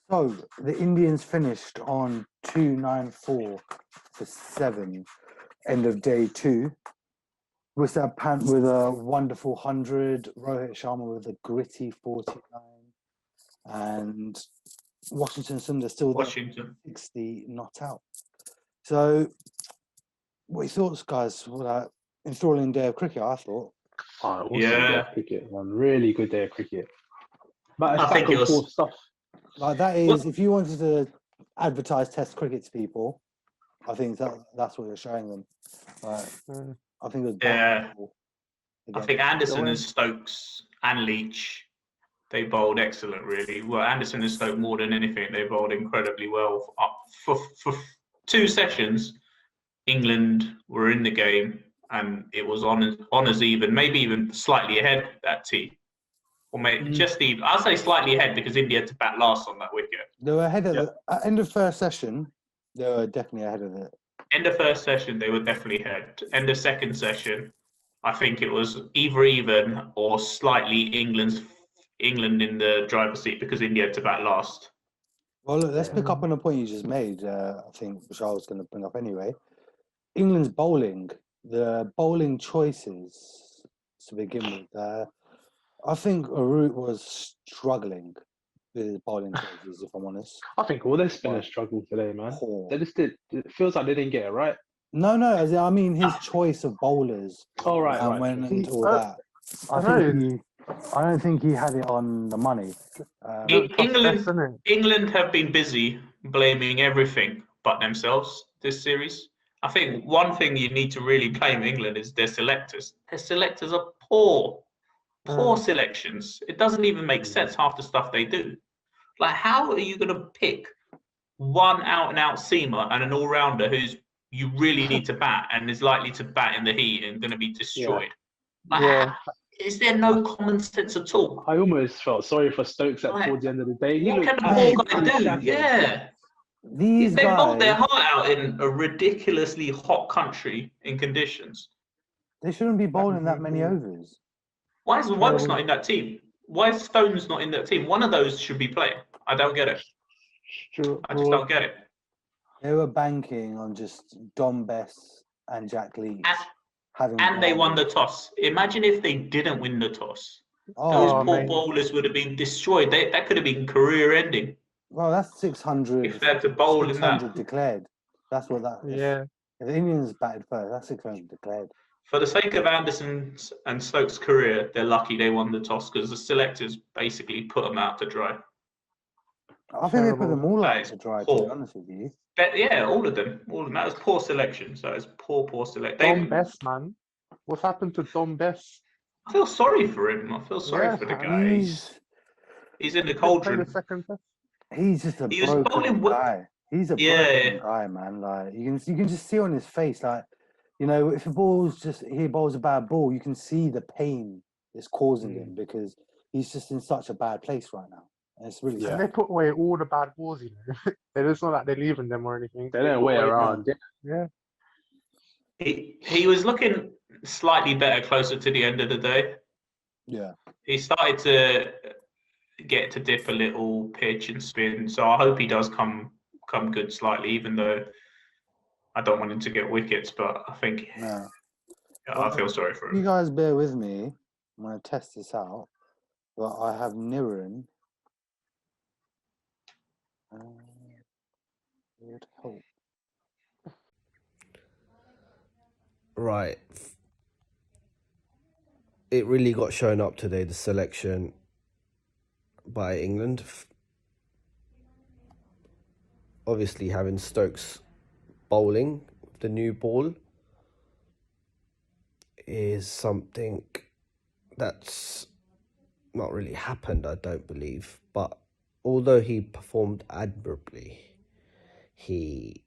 So the Indians finished on 294 for 7, end of day 2. Rishabh Pant with a wonderful 100, Rohit Sharma with a gritty 49, and Washington Sundar still there, Washington. 60 not out. So, what are your thoughts, guys, for that enthralling day of cricket? I thought. Oh, awesome Yeah. day of cricket, man. Really good day of cricket. But I it's think back it and was- forth stuff. Like, that is, if you wanted to advertise Test cricket to people, I think that's what you're showing them. Like, I think it was Yeah. bang. I think Anderson and Stokes and Leach, they bowled excellent, really. Well, Anderson and Stokes, more than anything, they bowled incredibly well. For 2 sessions, England were in the game, and it was on as even, maybe even slightly ahead that tee. Or maybe just even, I'll say slightly ahead because India had to bat last on that wicket. They were ahead of at end of first session. They were definitely ahead of it. End of first session, they were definitely ahead. End of second session, I think it was either even or slightly England in the driver's seat because India had to bat last. Well, look, let's pick up on a point you just made. I think, which I was going to bring up anyway. England's bowling, the bowling choices to begin with. I think Arut was struggling with his bowling choices, if I'm honest. I think all their spinners struggled today, man. Poor. They just did. It feels like they didn't get it right. No, as in, I mean his choice of bowlers. Oh, right. And all that. I don't think he had it on the money. England have been busy blaming everything but themselves this series. I think one thing you need to really blame England is their selectors. Their selectors are poor selections. It doesn't even make sense, half the stuff they do. Like, how are you going to pick one out-and-out seamer and an all-rounder who's you really need to bat and is likely to bat in the heat and going to be destroyed? Is there no common sense at all? I almost felt sorry for Stokes towards the end of the day. What can the poor guy do? Yeah. They bowled their heart out in a ridiculously hot country in conditions. They shouldn't be bowling that many overs. Why is Wokes not in that team? Why is Stones not in that team? One of those should be playing. I don't get it. I just don't get it. They were banking on just Dom Bess and Jack Leach. And they won the toss. Imagine if they didn't win the toss. Those poor bowlers would have been destroyed. That could have been career-ending. Well, that's 600. If they had to bowl in that. declared. That's what that is. Yeah. If the Indians batted first, that's 600 declared. For the sake of Anderson's and Stokes' career, they're lucky they won the toss because the selectors basically put them out to dry. I think they put them all out to dry, to be honest with you. But yeah, all of them. That was poor selection. So it's poor selection. Dom Bess, man. What's happened to Dom Bess? I feel sorry for him. I feel sorry for the guy. He's in the cauldron. He's just a broken guy. He's a broken guy, man. Like you can just see on his face, like, you know, if he bowls a bad ball, you can see the pain it's causing him because he's just in such a bad place right now. And it's really sad. They put away all the bad balls, you know. It's not like they're leaving them or anything. They don't wait around. Yeah. He was looking slightly better closer to the end of the day. Yeah. He started to get to dip a little, pitch and spin. So I hope he does come good slightly, even though I don't want him to get wickets. But I think I feel sorry for him. You guys bear with me. I'm going to test this out. But I have Niran. Would help. Right. It really got shown up today, the selection by England. Obviously, having Stokes bowling with the new ball is something that's not really happened, I don't believe. But although he performed admirably, it's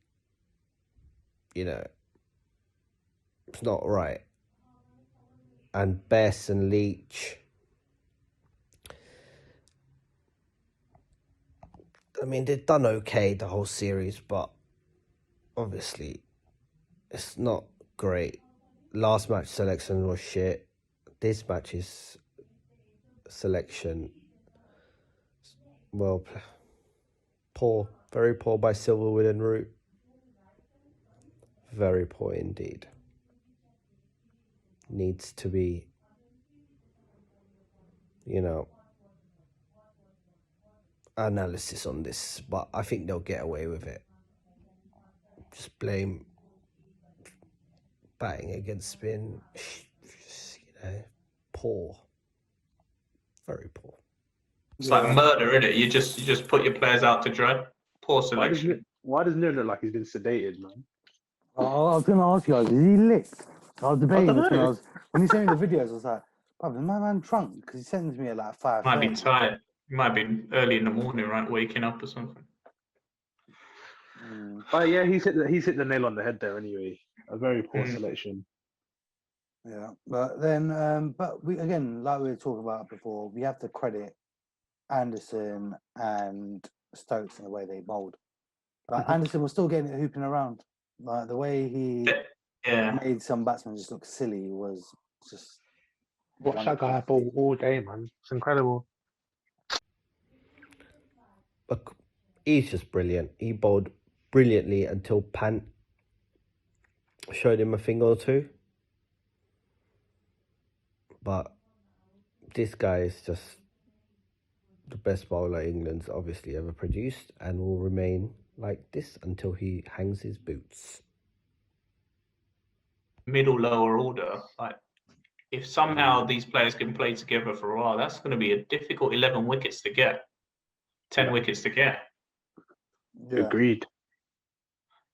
not right. And Bess and Leach, I mean, they've done okay the whole series, but obviously it's not great. Last match selection was shit. This match's selection, well, Poor. Very poor by Silverwood and Root. Very poor indeed. Needs to be, analysis on this, but I think they'll get away with it. Just blame batting against spin. Just, poor. Very poor. It's like murder, isn't it? You just put your players out to dry. Poor selection. Why does Neil look like he's been sedated, man? I was going to ask you guys, is he licked? I was debating this dunno. when he sent me the videos. I was like, "Bruv, is my man drunk?" Because he sends me at like 5. Might be tired. Might be early in the morning, right? Waking up or something. But yeah, he's hit the nail on the head there anyway. A very poor selection. Yeah, but then, but we again, like we were talking about before, we have to credit Anderson and Stokes in the way they bowled. Like Anderson was still getting it hooping around. Like the way he made some batsmen just look silly was just. Watch that guy bowl all day, man. It's incredible. Look, he's just brilliant. He bowled brilliantly until Pant showed him a thing or two. But this guy is just the best bowler England's obviously ever produced and will remain like this until he hangs his boots. Middle lower order, like if somehow these players can play together for a while, that's going to be a difficult 11 wickets to get, 10 wickets to get. Yeah. Agreed.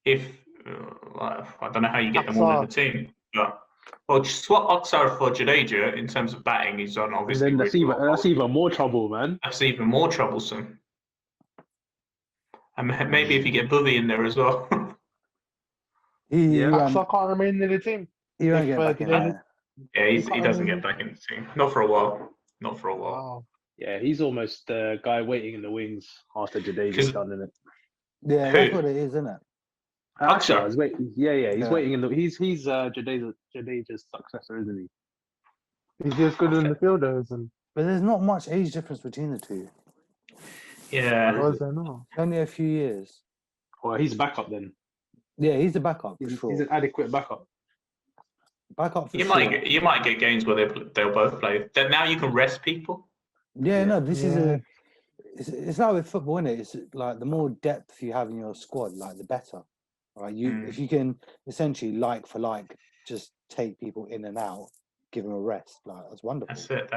If I don't know how you get them all in the team, but just swap Oxar for Jadeja in terms of batting. He's done obviously. And then that's even more trouble, man. That's even more troublesome. And maybe if you get Buvy in there as well. Axel can't remain in the team. He won't get back in there. Yeah, he doesn't get back in the team. Not for a while. Not for a while. Wow. Yeah, he's almost the guy waiting in the wings after Jadeja's done in it. Yeah, that's what it is, isn't it? Axar? He's waiting in the. He's Jadeja's successor, isn't he? He's just good in the fielders, and But there's not much age difference between the two. Yeah. what is there now? Only a few years. Well, he's backup then. Yeah, he's the backup for He's sure. an adequate backup. Backup for You sure. might get games where they'll both play. Then now you can rest people. Yeah, no, this is it's like with football, innit? It's like the more depth you have in your squad, like the better. Right? If you can essentially like for like just take people in and out, give them a rest, like that's wonderful. That's it.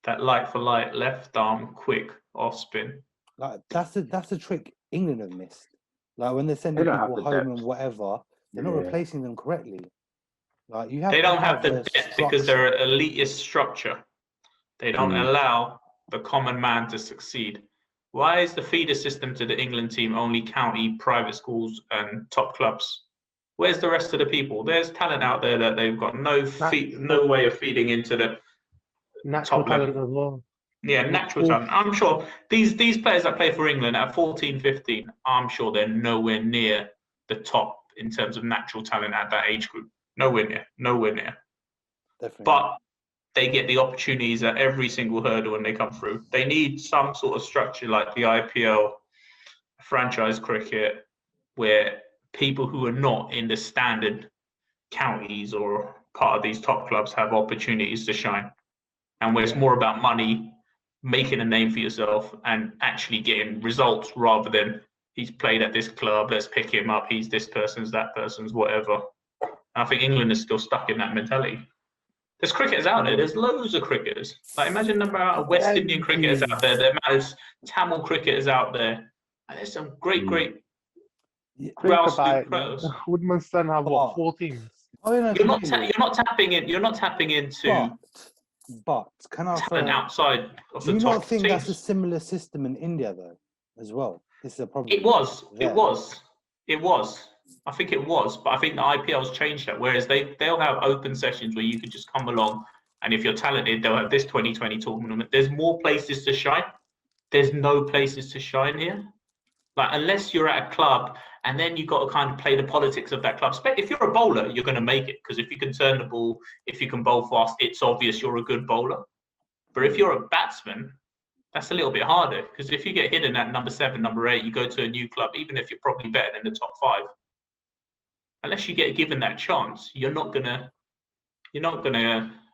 That light for light, left arm, quick off spin. Like that's the trick England have missed. Like when they're sending people home and whatever, they're not replacing them correctly. Like you have. They don't have the depth because they're an elitist structure. They don't allow the common man to succeed. Why is the feeder system to the England team only county, private schools, and top clubs? Where's the rest of the people? There's talent out there that they've got no way of feeding into the natural top talent level. as well. Yeah, natural talent. I'm sure these players that play for England at 14, 15, I'm sure they're nowhere near the top in terms of natural talent at that age group. Nowhere near. Definitely. But they get the opportunities at every single hurdle when they come through. They need some sort of structure like the IPL, franchise cricket, where people who are not in the standard counties or part of these top clubs have opportunities to shine. And where it's more about money, making a name for yourself and actually getting results rather than he's played at this club, let's pick him up, he's this person's, that person's, whatever. And I think England is still stuck in that mentality. There's cricketers out there. There's loads of cricketers. Like imagine the amount of West Indian cricketers out there. The amount of Tamil cricketers out there. And there's some great Think grassroots about pros. it. Woodman's son have what, 4 teams? Oh, yeah, You're not tapping in. You're not tapping into but can I talent outside of do the you top not think teams. that's a similar system in India though, as well? This is a problem. It was. I think it was, but I think the IPL's changed that. Whereas they'll have open sessions where you could just come along, and if you're talented, they'll have this 2020 tournament. There's more places to shine. There's no places to shine here. Like unless you're at a club, and then you've got to kind of play the politics of that club. If you're a bowler, you're going to make it because if you can turn the ball, if you can bowl fast, it's obvious you're a good bowler. But if you're a batsman, that's a little bit harder because if you get hidden at number 7, number 8, you go to a new club, even if you're probably better than the top 5. Unless you get given that chance, you're not gonna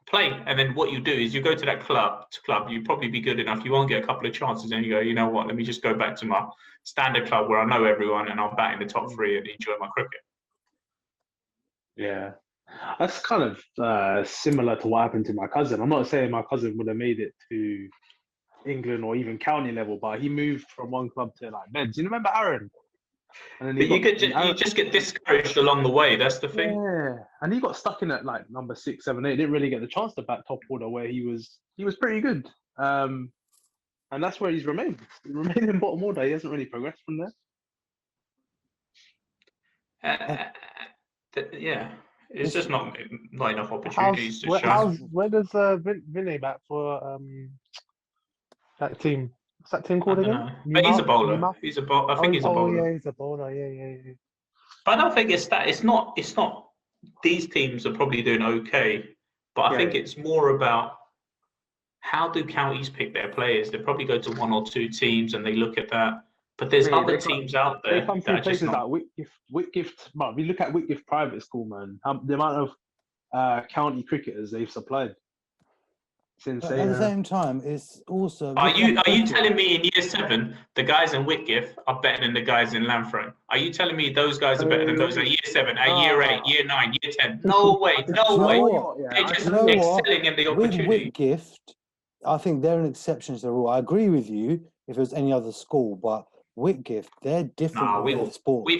play. And then what you do is you go to that club, you probably be good enough. You won't get a couple of chances, and you go, you know what? Let me just go back to my standard club where I know everyone and I'm back in the top 3 and enjoy my cricket. Yeah, that's kind of similar to what happened to my cousin. I'm not saying my cousin would have made it to England or even county level, but he moved from one club to like Beds. You remember Aaron? And then You just get discouraged along the way. That's the thing. Yeah, and he got stuck in at like number 6, 7, 8. Didn't really get the chance to bat top order where he was pretty good. And that's where he's remained. He remained in bottom order. He hasn't really progressed from there. Yeah, it's just not enough opportunities to shine. Where does Vinny bat for that team? What's that team called I don't again? know. But he's a bowler. Newmouth? He's a bowler. I think he's a bowler. Yeah, he's a bowler. Yeah. But I don't think it's that. It's not. These teams are probably doing okay, but I think it's more about how do counties pick their players. They probably go to 1 or 2 teams and they look at that. But there's other teams out there. They come from places like Whitgift. But if you look at Whitgift Private School, man, the amount of county cricketers they've supplied. Since But at the same time, it's also. Are you telling me in year 7 the guys in Whitgift are better than the guys in Lanfranc? Are you telling me those guys are better than those at year 7, at year 8, year 9, year 10? No way, no way. They're just excelling in the opportunity. With Whitgift, I think they're an exception to the rule. I agree with you if it was any other school, but Whitgift, they're different with sports.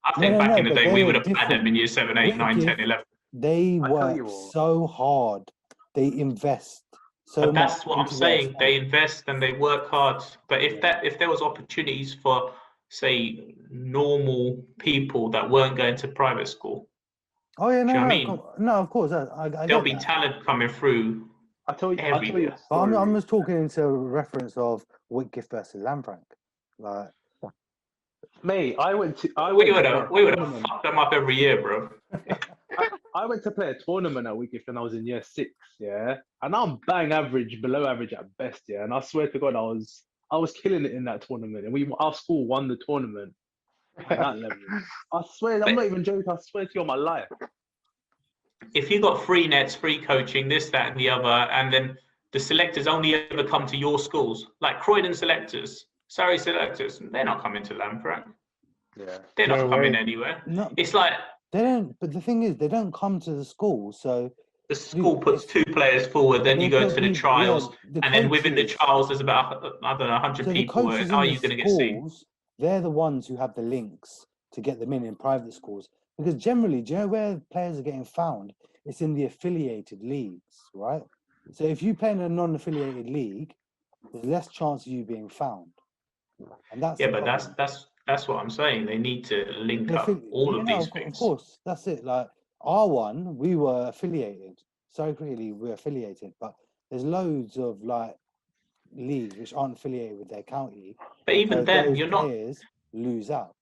I think back in the day we would have had them in year 7, 8, 9, 10, 11. They work so hard. They invest. But that's what I'm saying. They invest and they work hard. But if there was opportunities for, say, normal people that weren't going to private school, no, of course, there'll be talent coming through. I tell you. But I'm just talking into reference of Whitgift versus Lanfranc. Like, mate, we would have fucked them up every year, bro. I went to play a tournament at Whitgift when I was in year 6, yeah, and I'm bang average, below average at best, yeah. And I swear to God, I was killing it in that tournament, and our school won the tournament at that level. I swear, I'm not even joking. I swear to you on my life. If you got free nets, free coaching, this, that, and the other, and then the selectors only ever come to your schools, like Croydon selectors, Surrey selectors, they're not coming to Lanfranc. Yeah, they're not coming anywhere. No, it's like. They don't, but the thing is, they don't come to the school. So the school puts 2 players forward, then you go to the trials, and then within the trials, there's about 100 people. How are you going to get seen? They're the ones who have the links to get them in private schools. Because generally, do you know where players are getting found? It's in the affiliated leagues, right? So if you play in a non-affiliated league, there's less chance of you being found. And that's but that's what I'm saying. They need to link up all of these things. Of course, that's it. Like R1, we were affiliated. So clearly we're affiliated, but there's loads of like leagues which aren't affiliated with their county. But even then, you're not. Players lose out.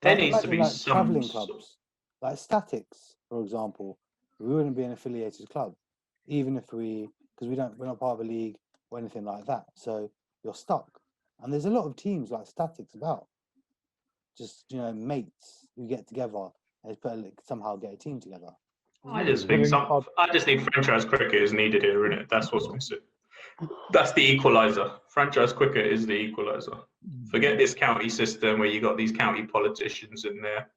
There needs to be some traveling clubs, like Statics, for example. We wouldn't be an affiliated club, even if we're not part of a league or anything like that. So you're stuck. And there's a lot of teams like Statics about, just mates who get together and somehow get a team together. I just think franchise cricket is needed here, isn't it? That's what's missing. That's the equaliser. Franchise cricket is the equaliser. Forget this county system where you got these county politicians in there.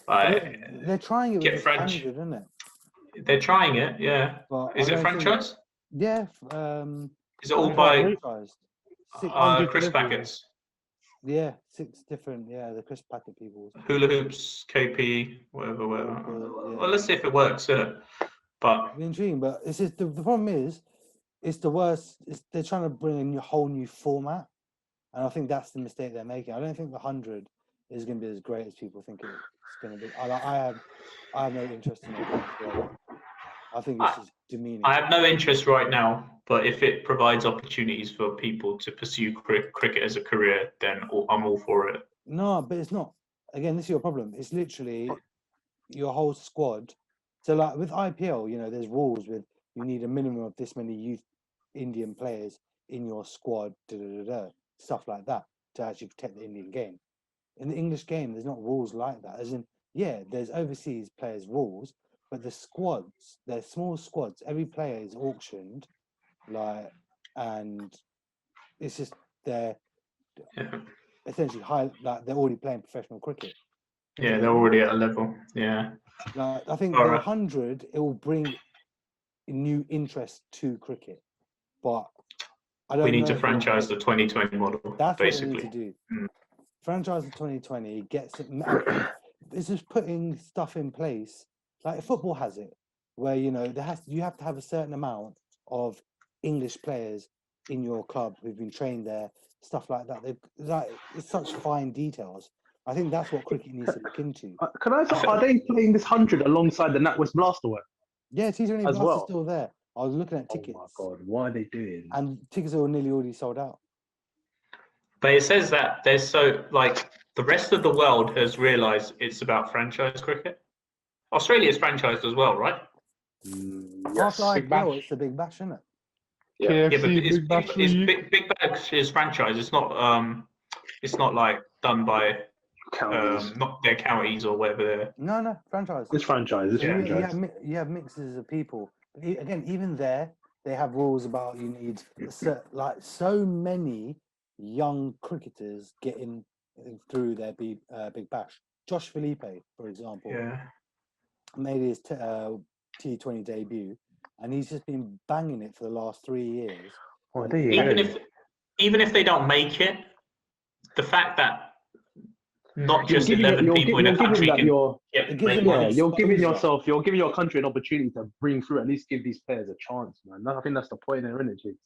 They're trying it. Get with French, standard, isn't it? They're trying it, yeah. But is it franchise? Yeah. Is it all by Chris different Packets? Yeah, 6 different. Yeah, the Chris Packet people. Hula hoops, KP, whatever. Yeah. Well, let's see if it works. But intriguing. But it's just the problem is, it's the worst. They're trying to bring a whole new format, and I think that's the mistake they're making. I don't think the 100 is going to be as great as people think it's going to be. I have no interest in it. I think it's just demeaning. I have no interest right now, but if it provides opportunities for people to pursue cricket as a career, then I'm all for it. No, but it's not. Again, this is your problem. It's literally your whole squad. So, like with IPL, there's rules with you need a minimum of this many youth Indian players in your squad, stuff like that, to actually protect the Indian game. In the English game, there's not rules like that. As in, yeah, there's overseas players' rules, but the squads, they're small squads. Every player is auctioned, and it's just they're essentially they're already playing professional cricket. Yeah, they're already at a level. Yeah. I think All the right. 100, it will bring new interest to cricket, but I don't We need know to if it'll franchise the make- 2020 model, That's basically. what they need to do. Mm. Franchise the 2020 gets it. It's just putting stuff in place like football has it, where you have to have a certain amount of English players in your club who've been trained there, stuff like that. It's such fine details. I think that's what cricket needs to look into. Can I ask, are they playing this 100 alongside the NatWest Blaster work? Yeah, T20 As Blast well? is still there. I was looking at tickets, Oh my God, what are they doing? and tickets are nearly already sold out. But it says that there's the rest of the world has realised it's about franchise cricket. Australia's franchised as well, right? After Big IPL, Bash. it's the big bash, isn't it? Yeah, but KFC, Big Bash League. Big Bash is franchise. It's not like done by Counties. not their counties or whatever. No, franchise. It's franchise. It's So franchise. you have mixes of people. But again, even there, they have rules about you need so many young cricketers getting through their big bash. Josh Felipe, for example, Yeah. made his T20 debut, and he's just been banging it for the last 3 years. Oh, there you go. Even if they don't make it, the fact that not just You're 11 giving- people in a you're giving country that can you're- It gives make them money. Yeah, you're giving exposure. you're giving your country an opportunity to bring through, at least give these players a chance, man. I think that's the point there, isn't it, Jigs?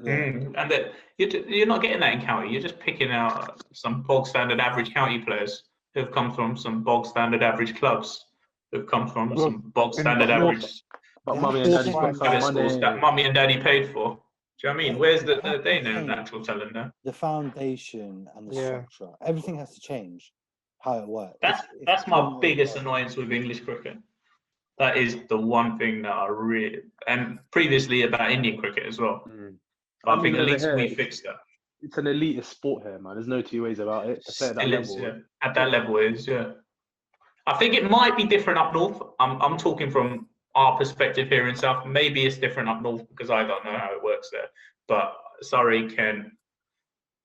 Yeah. And that you're not getting that in county. You're just picking out some bog standard average county players who've come from some bog standard average clubs, who've come from Well, some bog in standard four- average But They mummy have and to daddy's got find some private schools money. that mummy and daddy paid for. Do you know what I mean? Yeah, Where's they the have they to know change. natural talent there? The foundation and the Yeah. structure, everything has to change. How it works. That's how my it biggest works. annoyance with English cricket. That is the one thing that I really, and previously about Indian cricket as well. But I think at over least here, we fixed that. It's an elitist sport here, man. There's no two ways about it. To play at that Still is, level. yeah. At that level, it is, yeah. I think it might be different up north. I'm talking from our perspective here in South. Maybe it's different up north because I don't know how it works there. But Surrey, Kent,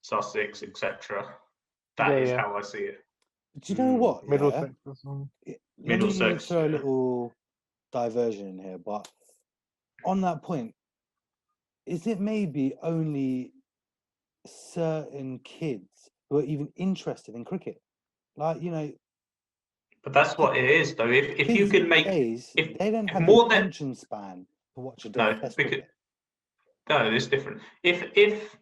Sussex, etc. That is Yeah. how I see it. Do you know what? Middlesex or something. Let me Middlesex, throw a yeah. little diversion in here, but on that point, is it maybe only certain kids who are even interested in cricket? Like, But that's what it is, though. If you kids can make days, if they don't have more the than attention span to watch a day no, of test because cricket. no, it's different. If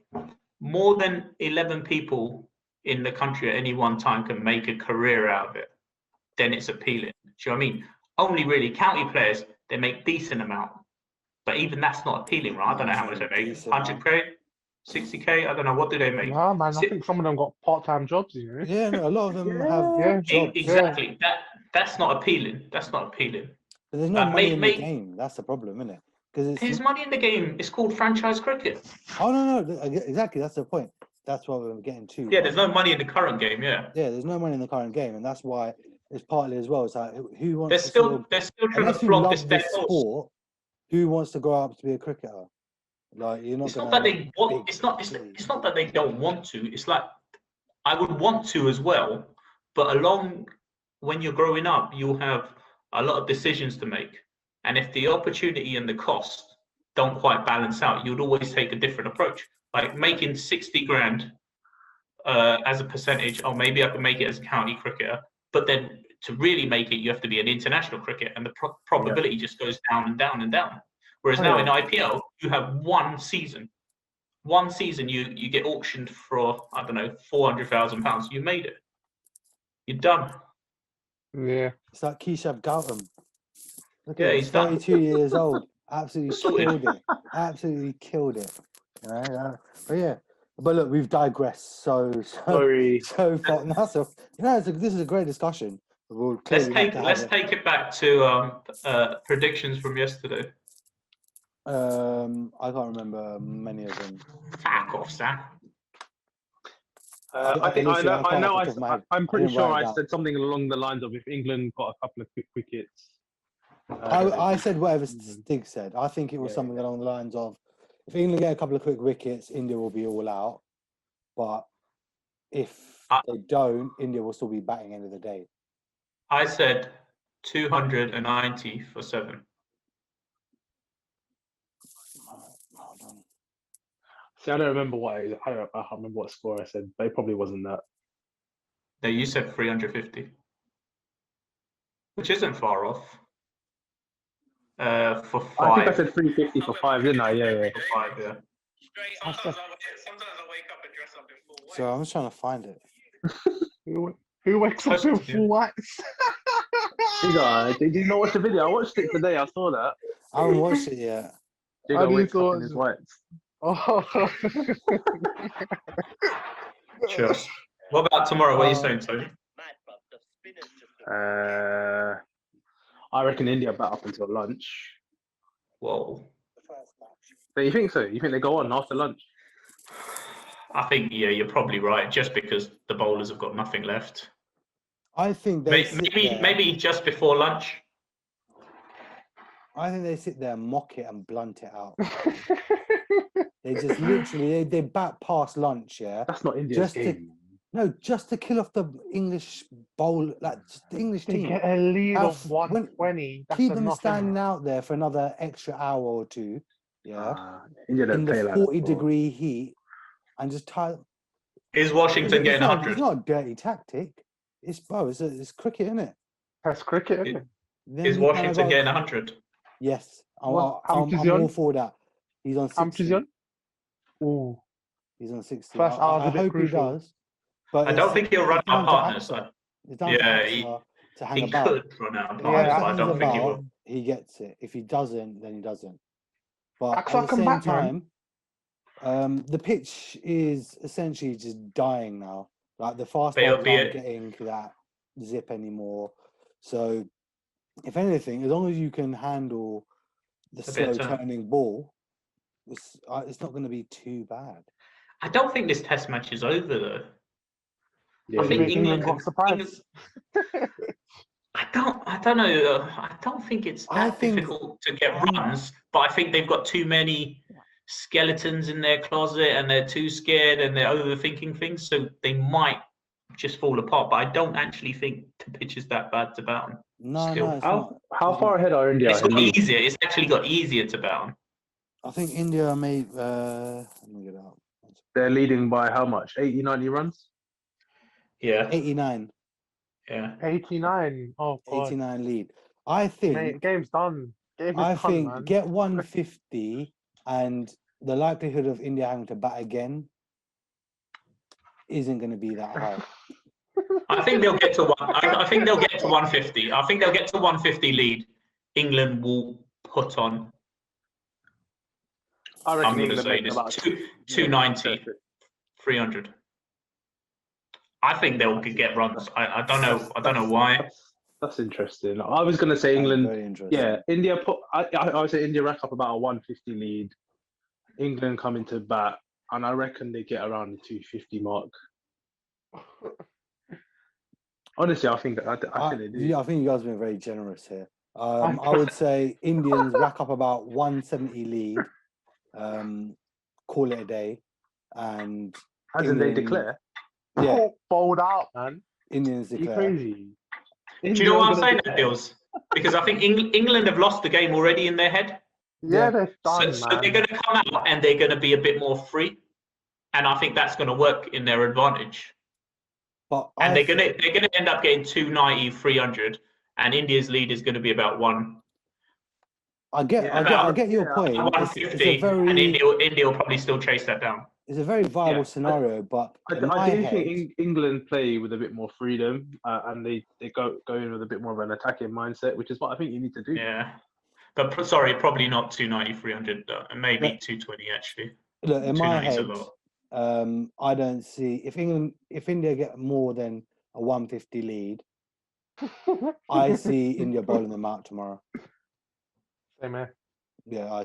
more than 11 people in the country at any one time can make a career out of it, then it's appealing. Do you know what I mean? Only really county players, they make decent amount, but even that's not appealing, right? I don't know how much they make. Decent 100k, 60k. I don't know. What do they make? Nah, man, I Si- think some of them got part-time jobs, you know. Yeah, no, a lot of them have Yeah. jobs. Exactly. That's not appealing. That's not appealing. But there's no Like, money in the make- game. That's the problem, isn't it? Because There's money in the game. It's called franchise cricket. no, exactly. That's the point. That's what we're getting to. Yeah, there's no money in the current game. Yeah, there's no money in the current game, and that's why it's partly as well. It's like who wants they're to still trying unless to you flog love this dead this horse. sport, who wants to grow up to be a cricketer? Like you're not. It's gonna not that they like want. big It's not. cities. It's not that they don't want to. It's like I would want to as well, but when you're growing up, you'll have a lot of decisions to make, and if the opportunity and the cost don't quite balance out, you'd always take a different approach. Like making 60 grand as a percentage, or maybe I could make it as a county cricketer, but then to really make it, you have to be an international cricket, and the probability just goes down and down and down. Whereas now in IPL, you have one season. One season, you get auctioned for, I don't know, £400,000. You made it. You're done. Yeah. It's like Keshav Gautam. Look Yeah, at him, he's done. 32 years old. Absolutely Sorted. killed it. Absolutely killed it. But yeah. But look, we've digressed so Sorry. far. This is a great discussion. We'll Let's clearly have to have let's it. take it back to predictions from yesterday. I can't remember many of them. Fuck off, Sam. I think I literally, know. I can't off the top of my head. I'm I pretty didn't sure write it I down. said something along the lines of if England got a couple of quick wickets. I said whatever England. Stig said. I think it was Yeah, something along the lines of, if England get a couple of quick wickets, India will be all out. But if they don't, India will still be batting end of the day. I said 290 for 7. Hold on. See, I don't remember I can't remember what score I said, but it probably wasn't that. No, you said 350, which isn't far off. For 5. I think I said 350 for 5, didn't I? Yeah. For 5, yeah. Sometimes I wake up and dress up in full white. So I'm just trying to find it. Who wakes up in full whites? Did you not watch the video? I watched it today. I saw that. I haven't watched it yet. Jigga do you wakes up thought- in his whites. Oh. Cheers. What about tomorrow? What are you saying, Tony? I reckon India bat up until lunch. Whoa. But you think so? You think they go on after lunch? I think, yeah, you're probably right, just because the bowlers have got nothing left. I think they sit there. Maybe just before lunch. I think they sit there and mock it and blunt it out. They just literally they bat past lunch, yeah. That's not India's Just to- game. No, just to kill off the English bowl, like just the English They team. get a lead Have- of 120. That's Keep them enough, innit? standing out there for another extra hour or two, yeah, India don't in play the like 40-degree heat, and just tie. Is Washington getting 100? It's not a dirty tactic. It's cricket, isn't it? That's cricket, isn't it? Is Washington getting 100? Yes, I'm How much is he all on? for that. He's on 60. How much is he on? Ooh. He's on 60. First hour's I a bit hope crucial. he does. But I don't think he'll run it's down out to partners. Axar. It's down Yeah, to Axar to hang He about. could run out If partners, Yeah, but I hangs don't think he about, will. he gets it. If he doesn't, then he doesn't. But Axar at the can same bat, man. time, the pitch is essentially just dying now. Like the fast But it'll bowlers be aren't getting that zip anymore. So, if anything, as long as you can handle the A slow bit of turn. turning ball, it's not going to be too bad. I don't think this test match is over, though. I Yeah, think Maybe England got surprised. I don't know. I don't think it's I that think- difficult to get runs, but I think they've got too many skeletons in their closet and they're too scared and they're overthinking things, so they might just fall apart. But I don't actually think the pitch is that bad to bat on. No, Still. no, it's not. How far ahead are India? It's in got league? easier. It's actually got easier to bat on. I think India may. Let me get it out. They're leading by how much? 80, 90 runs? Yeah, 89. yeah. 89. Oh, God. 89 lead. I think. Mate, game's done. Game is I done, think man. get 150, and the likelihood of India having to bat again isn't going to be that high. I think they'll get to one. I think they'll get to 150. I think they'll get to 150 lead. England will put on. I I'm reckon going to England say make this: about 290, 300. I think they'll get runs. I don't know. I don't know why. That's interesting. I was going to say England. Very interesting. Yeah, India put. I would say India rack up about a 150 lead. England come into bat, and I reckon they get around the 250 mark. Honestly, I think they do. Yeah, I think you guys have been very generous here. I would say Indians rack up about 170 lead, call it a day, and As in they England- declare. yeah, Bowled out, man. Indians You declare. crazy. Do you know what I'm saying, that feels? Because I think England have lost the game already in their head. Yeah, Yeah. they're done, So man. they're going to come out and they're going to be a bit more free, and I think that's going to work in their advantage. But And I they're going to end up getting 290, 300, and India's lead is going to be about I get your point. It's a 150, and very, India will probably still chase that down. it's a very viable Yeah. scenario. But in I my do head, think England play with a bit more freedom, and they go in with a bit more of an attacking mindset, which is what I think you need to do. Yeah. But sorry, probably not 290, 300, maybe Yeah. 220 actually. look, in my 290 is a head, lot. I don't see if India get more than a 150 lead, I see India bowling them out tomorrow. Same here. Yeah,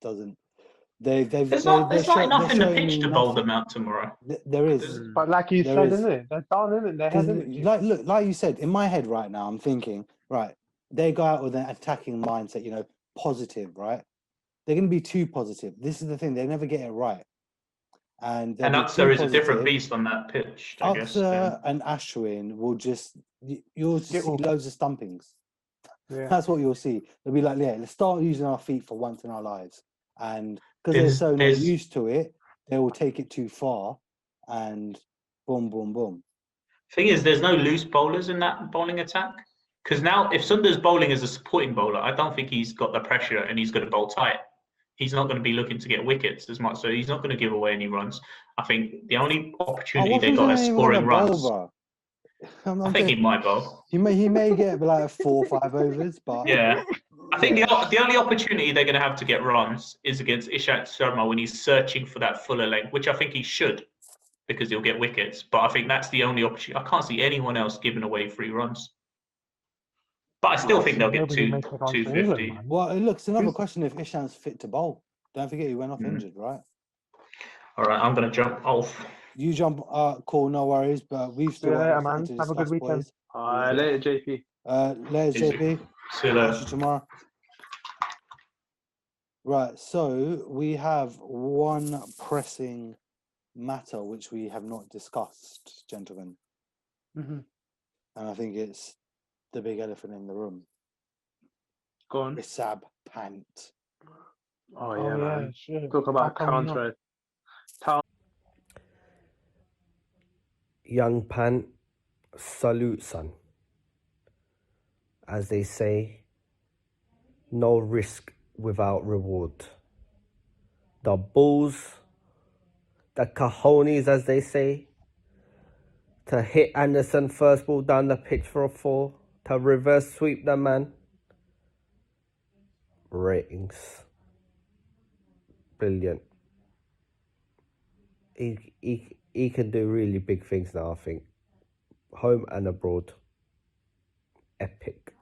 doesn't. They've There's not they're enough in the showing pitch me to bowl them nothing. out tomorrow. There is. Mm. But like you There said, is. isn't it? They're down in it. They're Because heading it. look, like you said, in my head right now, I'm thinking, right, they go out with an attacking mindset, positive, right? They're going to be too positive. This is the thing; they never get it right, and they'll And be too Axer is a different positive. beast on that pitch, I guess. than- Aksa and Ashwin will you'll just see Skittle. loads of stumpings. Yeah. That's what you'll see. They'll be like, yeah, let's start using our feet for once in our lives, and because they're so not There's- used to it, they will take it too far, and boom, boom, boom. Thing is, there's no loose bowlers in that bowling attack. Because now, if Sunder's bowling as a supporting bowler, I don't think he's got the pressure and he's going to bowl tight. He's not going to be looking to get wickets as much, so he's not going to give away any runs. I think the only opportunity what they if got he's is not even gonna scoring runs. bowl, bro? I think he might bowl. He may get like 4 or 5 overs, but Yeah. I think the only opportunity they're going to have to get runs is against Ishant Sharma when he's searching for that fuller leg, which I think he should, because he'll get wickets. But I think that's the only opportunity. I can't see anyone else giving away 3 runs. But I still think they'll get Nobody makes it on to 250. England, man. well, it looks another Who's- question if Ishant's fit to bowl. Don't forget he went off injured, right? All right, I'm going to jump off. You jump, cool, no worries. But we've See still you got later, everything man. to Have a good discuss, weekend. boys. Later, JP. Later, Easy. JP. See you Catch later. you tomorrow. Right, so we have one pressing matter which we have not discussed, gentlemen, Mhm. and I think it's the big elephant in the room. Go on. Rishabh Pant. Oh yeah, man. Sure. Talk How about come not? counter. Young Pan, salute, son. As they say, no risk without reward. The Bulls, the cojones, as they say, to hit Anderson first ball down the pitch for a 4, to reverse sweep the man. Ratings. Brilliant. He can do really big things now, I think. Home and abroad. Epic.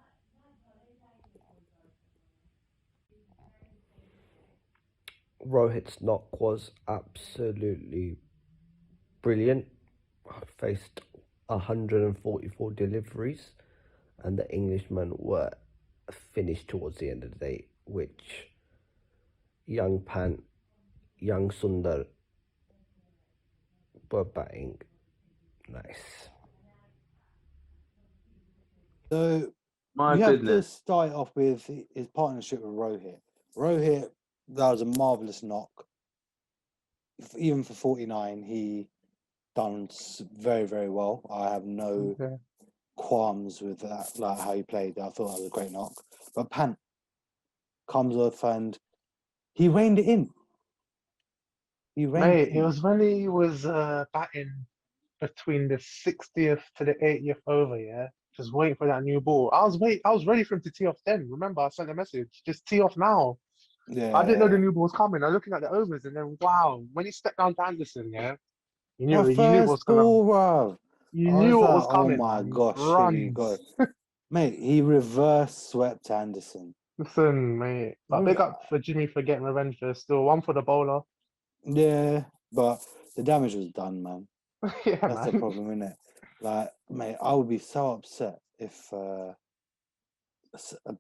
Rohit's knock was absolutely brilliant. Faced 144 deliveries, and the Englishmen were finished towards the end of the day, which young Pan, young Sundar were batting nice. So My you have to goodness. start off with his partnership with Rohit. Rohit, that was a marvelous knock. Even for 49, he done very, very well. I have no Okay. qualms with that, like how he played. I thought that was a great knock. But Pant comes off and he reined it in. Mate, it was when he was batting between the 60th to the 80th over, yeah? Just waiting for that new ball. I was ready for him to tee off then. Remember, I sent a message. Just tee off now. Yeah. I didn't know the new ball was coming. I was looking at the overs and then wow, when he stepped down to Anderson, yeah, you knew My you knew what was first gonna ball, bruv. you I knew what like, was coming, oh my man. gosh, here we go. Runs. Mate, he reverse swept Anderson. Listen, mate. But big up for Jimmy for getting revenge there still. One for the bowler. Yeah, but the damage was done, man. Yeah, That's the man. problem, isn't it? Like, mate, I would be so upset if a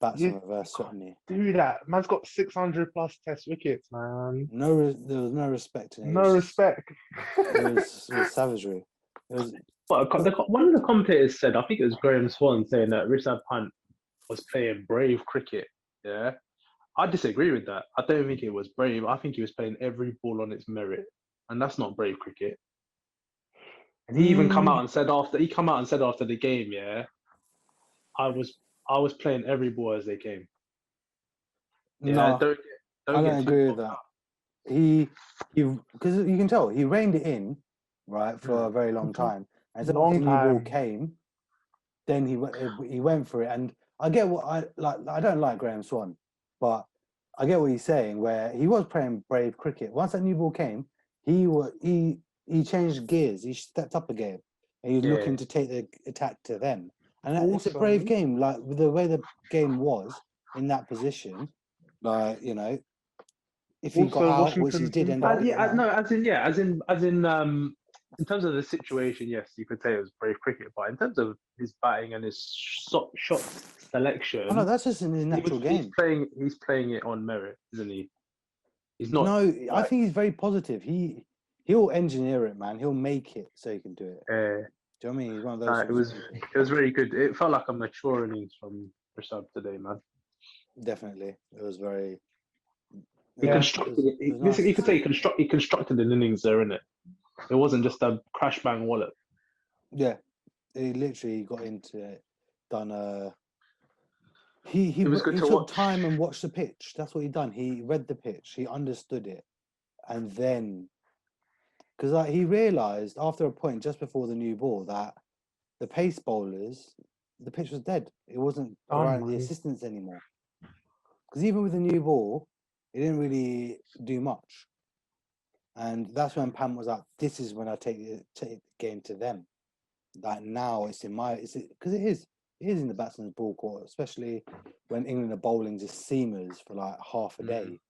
batsman reverse swept me. Do that. Man's got 600 plus test wickets, man. There was no respect in it. No respect. It was savagery. It was But one of the commentators said, I think it was Graham Swan, saying that Rishabh Pant was playing brave cricket. Yeah, I disagree with that. I don't think it was brave. I think he was playing every ball on its merit, and that's not brave cricket. And he even come out and said after the game, yeah, I was playing every ball as they came. Yeah, no. I don't get too agree with bogged that. down. He because you can tell he reined it in, right, for a very long time. And so Long when the new ball time. came, then he went for it. And I get what I like. I don't like Graham Swan, but I get what he's saying. Where he was playing brave cricket. Once that new ball came, he changed gears. He stepped up a game, and he's looking to take the attack to them. And it's a brave Also- game. Like with the way the game was in that position, Like, if he got Also, out, which he Washington's did new end up ball. getting out. no, in terms of the situation, yes, you could say it was brave cricket, but in terms of his batting and his shot selection, Oh no, that's just in his natural game. He's playing it on merit, isn't he? He's not. No, I like, think he's very positive. He'll engineer it, man. He'll make it so he can do it. Do you know what I mean? He's one of those. it was very good. It felt like a mature innings from Prasad today, man. Definitely, it was very. He Yeah. constructed it. It was You nice could to say see. he constructed an innings there, innit? It wasn't just a crash bang wallop. Yeah, he literally got into it. Done He It was good he to took watch. time and watched the pitch. That's what he done. He read the pitch. He understood it, and then because he realised after a point just before the new ball that the pace bowlers, the pitch was dead. It wasn't providing the man. assistance anymore. Because even with the new ball, it didn't really do much. And that's when Pam was like, "This is when I take the game to them. Like now, it's because it is in the batsman's ball court, especially when England are bowling just seamers for like half a day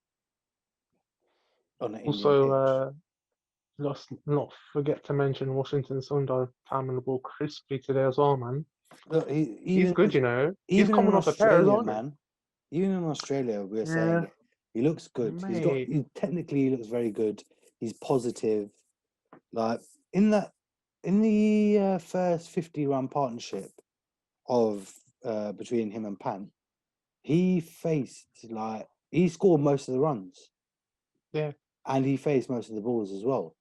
on an Indian pitch." Also, let's not forget to mention Washington Sundar timing the ball crisply today as well, man. Look, He's good, you know. He's even coming in off the pairs, Australia, aren't he? man. Even in Australia, we were Yeah, saying it. He looks good. mate. Technically he looks very good. He's positive. Like in the first 50-run partnership of between him and Pant, he scored most of the runs. Yeah. And he faced most of the balls as well.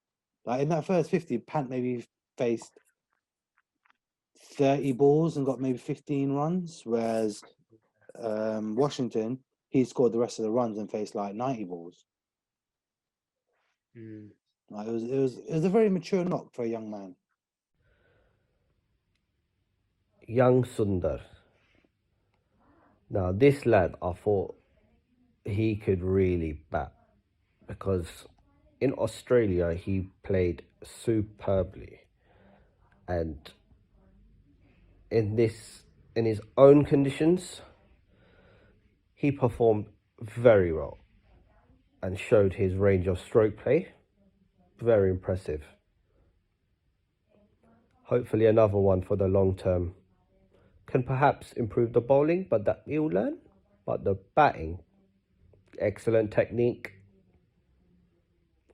Like in that first 50, Pant maybe faced 30 balls and got maybe 15 runs, whereas Washington, he scored the rest of the runs and faced like 90 balls. Like it was a very mature knock for a young man. Young Sundar. Now, this lad, I thought he could really bat because in Australia he played superbly, and in his own conditions he performed very well and showed his range of stroke play. Very impressive. Hopefully another one for the long term. Can perhaps improve the bowling, but that he'll learn. But the batting, excellent technique,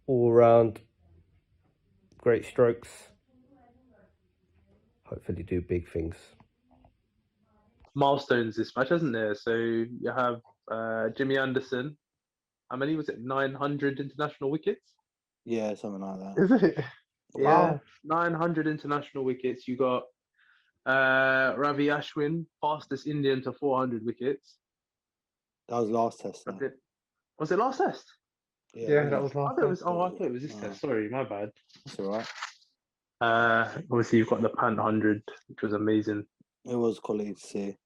all round, great strokes. Hopefully do big things. Milestones this match, isn't there? So you have Jimmy Anderson. How many was it? 900 international wickets. Yeah, something like that. Is it? Yeah, Wow. 900 international wickets. You got Ravi Ashwin, fastest Indian to 400 wickets. That was last test. But Though. was it last test? Yeah, wasn't that it? was I last thought it was. test. Oh, I thought it was this No. test. Sorry, my bad. That's all right. Obviously you've got the Pant 100, which was amazing. It was quality to see.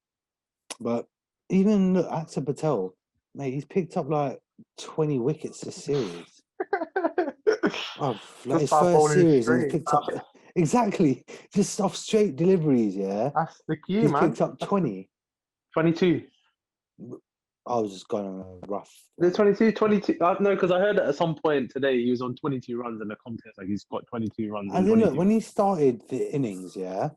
But even look, Aksa Patel, mate, he's picked up like 20 wickets this series. Oh, like Just his by first bowling series, and he's straight. picked up exactly just off straight deliveries. Yeah, That's the key, he's man. picked up 20. 22. I was just going on a rough. Is it 22? 22? No, because I heard at some point today he was on 22 runs in the contest. Like he's got 22 runs. As in in, look, 22. when he started the innings, yeah,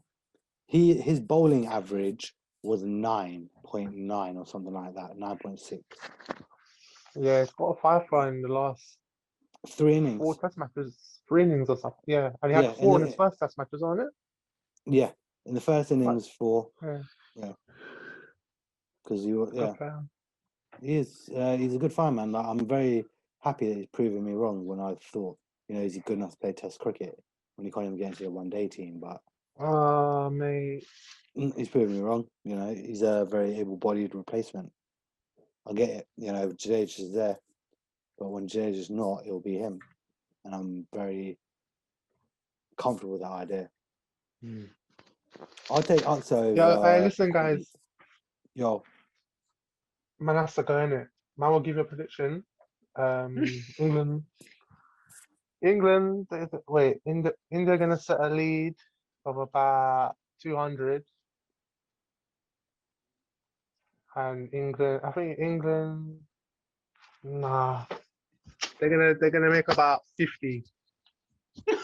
his bowling average was 9.9 or something like that, 9.6. Yeah, it's got a 5 in the last 3 innings. 4 test matches, 3 innings or something. Yeah, and he Yeah, had 4 in and his first test matches, on it? Yeah, in the first innings, 4. Yeah. Because Good player. he's a good fireman. Like, I'm very happy that he's proving me wrong when I thought, is he good enough to play Test cricket when he can't even get into a one-day team. But Mate. he's proving me wrong. He's a very able-bodied replacement. I get it. Jadeja's is there, but when Jadeja's not, it'll be him, and I'm very comfortable with that idea. I'll take Aksa. Yeah, hey, listen, guys. Yo, Man has to go, innit? Man will give you a prediction. England, India gonna set a lead of about 200. And England, I think England Nah, they're gonna make about 50 to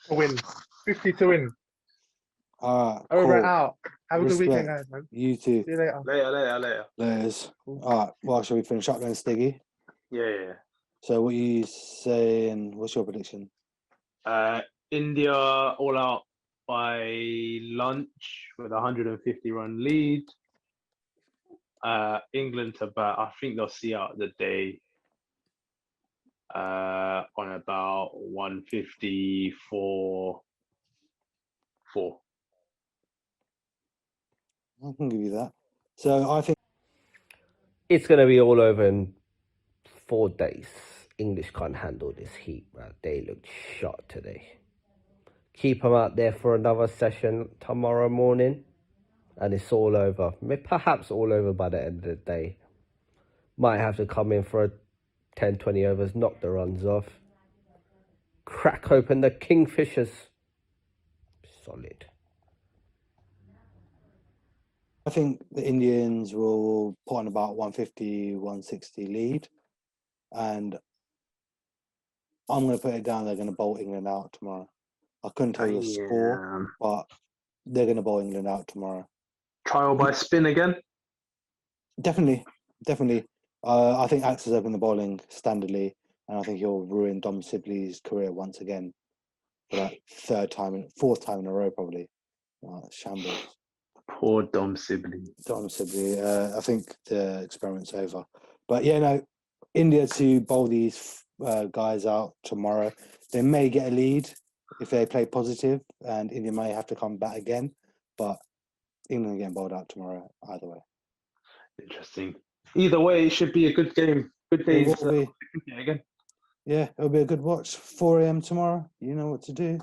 win. 50 to win. All right, Over and cool. out. Have a good weekend, Respect. guys, man. You too. See you later. Later. Layers. Cool. All right. Well, shall we finish up then, Stiggy? Yeah. So, what you saying? What's your prediction? India all out by lunch with a 150-run lead. England to bat. I think they'll see out the day on about 154. I can give you that. So, I think It's going to be all over in 4 days. English can't handle this heat, man. They looked shot today. Keep them out there for another session tomorrow morning, and it's all over. Perhaps all over by the end of the day. Might have to come in for a 10, 20 overs, knock the runs off. Crack open the Kingfishers. Solid. I think the Indians will put on about 150, 160 lead, and I'm going to put it down. They're going to bowl England out tomorrow. I couldn't tell you the score, but they're going to bowl England out tomorrow. Trial by spin again. Definitely. I think Axe has opened the bowling standardly, and I think he'll ruin Dom Sibley's career once again for that fourth time in a row, probably. Shambles. Poor Dom Sibley. Dom Sibley. I think the experiment's over. But yeah, no, India to bowl these guys out tomorrow. They may get a lead if they play positive, and India may have to come back again. But England getting bowled out tomorrow either way. Interesting. Either way, it should be a good game. Good days. It will be. Again. Yeah, it'll be a good watch. 4 a.m. tomorrow. You know what to do.